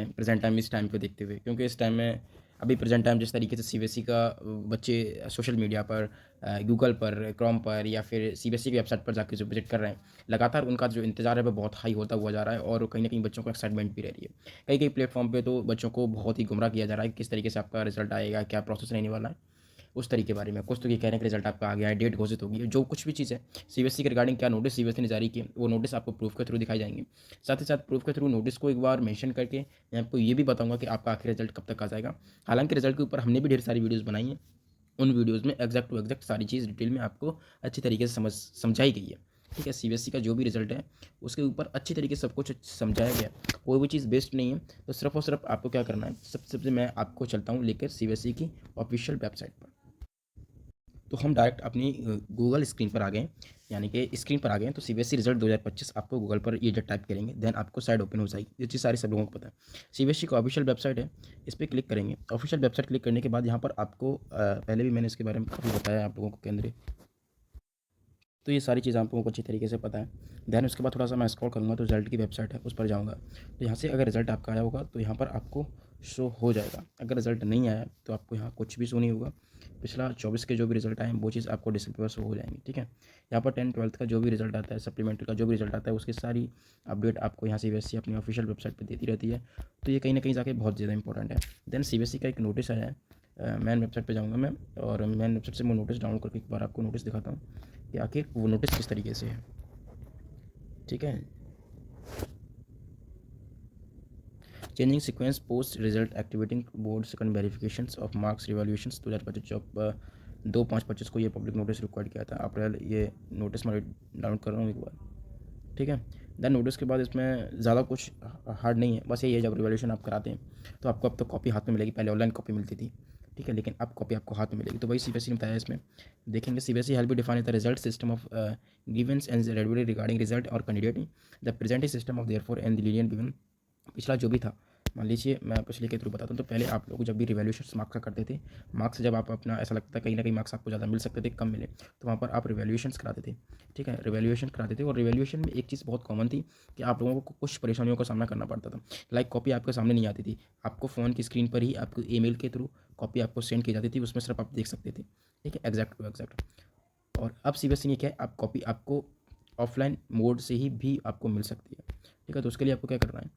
Present time इस time पे देखते हुए, क्योंकि इस टाइम में अभी प्रेजेंट टाइम जिस तरीके से सीबीएसई का बच्चे सोशल मीडिया पर, गूगल पर, क्रोम पर या फिर सीबीएसई की वेबसाइट पर जाके जो विजिट कर रहे हैं, लगातार उनका जो इंतजार है वो बहुत हाई होता हुआ जा रहा है और कहीं ना कहीं बच्चों को एक्साइटमेंट भी रह रही है। कई कई प्लेटफॉर्म पे तो बच्चों को बहुत ही गुमराह किया जा रहा है कि किस तरीके से आपका रिजल्ट आएगा, क्या प्रोसेस रहने वाला है, उस तरीके के बारे में। कुछ तो ये कह रहे हैं कि रिजल्ट आपका आ गया है, डेट घोषित होगी, जो कुछ भी चीज़ है सीबीएसई के रिगार्डिंग, क्या नोटिस सीबीएसई ने जारी किए वो नोटिस आपको प्रूफ के थ्रू दिखाई जाएंगे। साथ ही साथ प्रूफ के थ्रू नोटिस को एक बार मेंशन करके मैं आपको ये भी बताऊंगा कि आपका आखिर रिजल्ट कब तक आ जाएगा। हालांकि रिजल्ट के ऊपर हमने भी ढेर सारी वीडियोज़ बनाई हैं, उन वीडियोज़ में एग्जैक्ट टू एग्जैक्ट सारी चीज़ डिटेल में आपको अच्छी तरीके से समझाई गई है। ठीक है, सीबीएसई का जो भी रिजल्ट है उसके ऊपर अच्छी तरीके से सब कुछ समझाया गया है, कोई भी चीज़ बेस्ड नहीं है। तो सिर्फ और सिर्फ आपको क्या करना है, सबसे सबसे मैं आपको चलता हूँ लेकर सीबीएसई की ऑफिशियल वेबसाइट पर। तो हम डायरेक्ट अपनी गूगल स्क्रीन पर आ गए, यानी कि स्क्रीन पर आ गए। तो सीबीएसई रिजल्ट 2025 आपको गूगल पर ये जब टाइप करेंगे देन आपको साइट ओपन हो जाएगी। ये चीज़ सारी सब लोगों को पता है। सीबीएसई का ऑफिशियल वेबसाइट है, इस पर क्लिक करेंगे। ऑफिशियल वेबसाइट क्लिक करने के बाद यहाँ पर आपको पहले भी मैंने इसके बारे में काफ़ी बताया आप लोगों को केंद्रीय, तो ये सारी चीज़ें आप लोगों को अच्छी तरीके से पता है। देन उसके बाद थोड़ा सा मैं स्क्रॉल करूँगा तो रिजल्ट की वेबसाइट है उस पर जाऊँगा। तो यहाँ से अगर रिजल्ट आपका आया होगा तो यहाँ पर आपको शो हो जाएगा। अगर रिजल्ट नहीं आया तो आपको यहाँ कुछ भी शो नहीं होगा। पिछला 24 के जो भी रिजल्ट आए वो चीज़ आपको डिस्प्ले पर शो हो जाएंगी। ठीक है, यहाँ पर 10th-12th का जो भी रिजल्ट आता है, सप्लीमेंट्री का जो भी रिजल्ट आता है, उसकी सारी अपडेट आपको यहाँ सीबीएसई अपनी ऑफिशियल वेबसाइट पर देती रहती है। तो ये कहीं ना कहीं जाके बहुत ज़्यादा इंपॉर्टेंट है। देन सीबीएसई का एक नोटिस आया है, मैन वेबसाइट पे जाऊँगा मैं और मैन वेबसाइट से मैं नोटिस डाउनलोड करके एक बार आपको नोटिस दिखाता हूँ कि आखिर वो नोटिस किस तरीके से है। ठीक है, changing sequence post result activating board second verifications of marks revolutions 2025 जब 2/5/25 को ये पब्लिक नोटिस रिक्वायर्ड किया था। अप्रैल ये नोटिस मैं डाउनलोड कर रहा हूँ एक बार। ठीक है, देन नोटिस के बाद इसमें ज़्यादा कुछ हार्ड नहीं है, बस यही है जब रिवॉल्यूशन आप कराते हैं तो आपको अब तो कॉपी हाथ में मिलेगी, पहले ऑनलाइन कॉपी मिलती थी। ठीक है, लेकिन अब कॉपी आपको हाथ में मिलेगी। तो वही सीबीएसई ने बताया इसमें, देखेंगे CBSE help define the result system of givens and regular regarding result और candidate the present system of therefore and the lenient given. पिछला जो भी था, मान लीजिए मैं पिछले के थ्रू बताता हूँ, तो पहले आप लोग जब भी रिवैल्यूएशन मार्क्स का करते थे, मार्क्स जब आप अपना ऐसा लगता था कहीं ना कहीं मार्क्स आपको ज़्यादा मिल सकते थे, कम मिले, तो वहाँ पर आप रिवैल्यूएशन कराते थे। ठीक है, रिवैल्यूएशन कराते थे और रिवैल्यूएशन में एक चीज़ बहुत कॉमन थी कि आप लोगों को कुछ परेशानियों का सामना करना पड़ता था। लाइक कॉपी आपके सामने नहीं आती थी, आपको फ़ोन की स्क्रीन पर ही आपको ईमेल के थ्रू कॉपी आपको सेंड की जाती थी, उसमें सिर्फ आप देख सकते थे। ठीक है, एग्जैक्ट टू एग्जैक्ट। और अब सीबीएसई ने क्या है, आप कॉपी आपको ऑफलाइन मोड से ही भी आपको मिल सकती है। ठीक है, तो उसके लिए आपको क्या करना है,